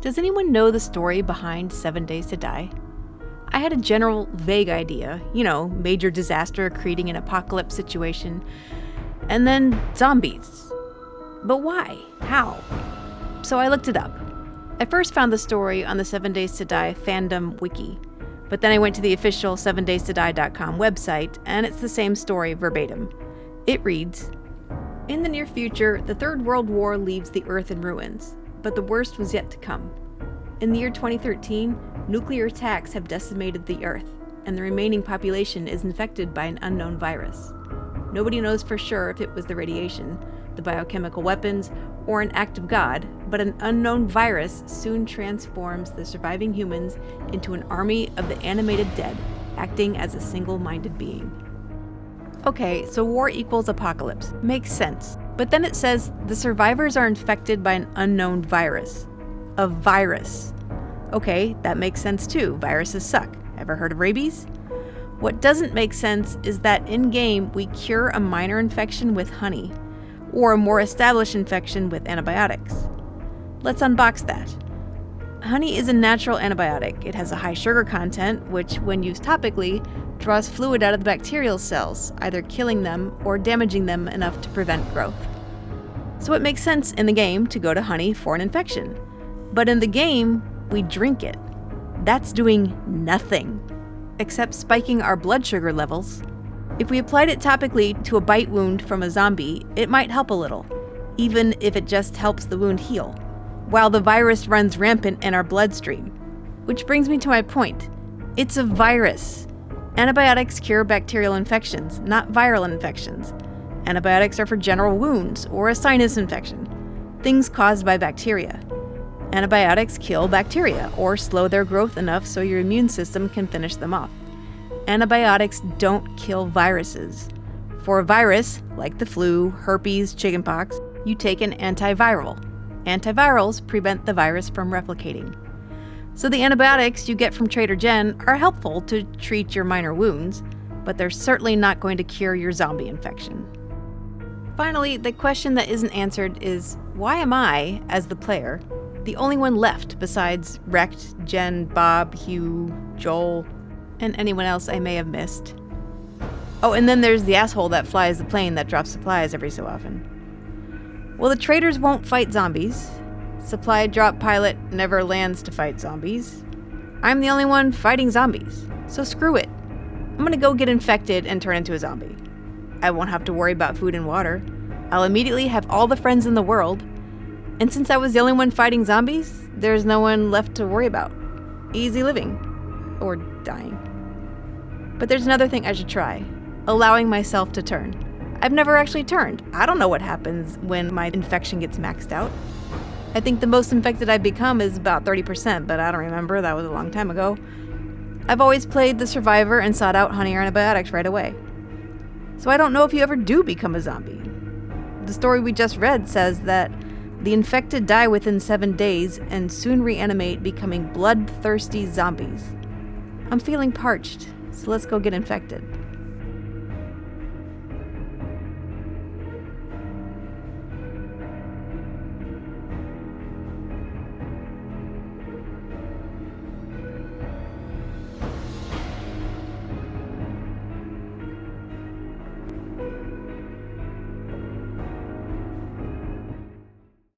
Does anyone know the story behind 7 Days to Die? I had a general, vague idea, major disaster creating an apocalypse situation, and then zombies. But why? How? So I looked it up. I first found the story on the 7 Days to Die fandom wiki, but then I went to the official 7daystoDie.com website, and it's the same story verbatim. It reads, "In the near future, the Third World War leaves the Earth in ruins, but the worst was yet to come. In the year 2013, nuclear attacks have decimated the Earth, and the remaining population is infected by an unknown virus. Nobody knows for sure if it was the radiation, the biochemical weapons, or an act of God, but an unknown virus soon transforms the surviving humans into an army of the animated dead, acting as a single-minded being." Okay, so war equals apocalypse. Makes sense. But then it says the survivors are infected by an unknown virus. A virus. Okay, that makes sense too. Viruses suck. Ever heard of rabies? What doesn't make sense is that in-game we cure a minor infection with honey, or a more established infection with antibiotics. Let's unbox that. Honey is a natural antibiotic. It has a high sugar content, which, when used topically, draws fluid out of the bacterial cells, either killing them or damaging them enough to prevent growth. So it makes sense in the game to go to honey for an infection. But in the game, we drink it. That's doing nothing, except spiking our blood sugar levels. If we applied it topically to a bite wound from a zombie, it might help a little, even if it just helps the wound heal, while the virus runs rampant in our bloodstream. Which brings me to my point. It's a virus. Antibiotics cure bacterial infections, not viral infections. Antibiotics are for general wounds or a sinus infection, things caused by bacteria. Antibiotics kill bacteria or slow their growth enough so your immune system can finish them off. Antibiotics don't kill viruses. For a virus, like the flu, herpes, chickenpox, you take an antiviral. Antivirals prevent the virus from replicating. So the antibiotics you get from Trader Jen are helpful to treat your minor wounds, but they're certainly not going to cure your zombie infection. Finally, the question that isn't answered is, why am I, as the player, the only one left besides Recht, Jen, Bob, Hugh, Joel, and anyone else I may have missed? Oh, and then there's the asshole that flies the plane that drops supplies every so often. Well, the traders won't fight zombies. Supply drop pilot never lands to fight zombies. I'm the only one fighting zombies, so screw it. I'm gonna go get infected and turn into a zombie. I won't have to worry about food and water. I'll immediately have all the friends in the world. And since I was the only one fighting zombies, there's no one left to worry about. Easy living. Or dying. But there's another thing I should try. Allowing myself to turn. I've never actually turned. I don't know what happens when my infection gets maxed out. I think the most infected I've become is about 30%, but I don't remember. That was a long time ago. I've always played the survivor and sought out honey or antibiotics right away. So I don't know if you ever do become a zombie. The story we just read says that the infected die within 7 days and soon reanimate, becoming bloodthirsty zombies. I'm feeling parched, so let's go get infected.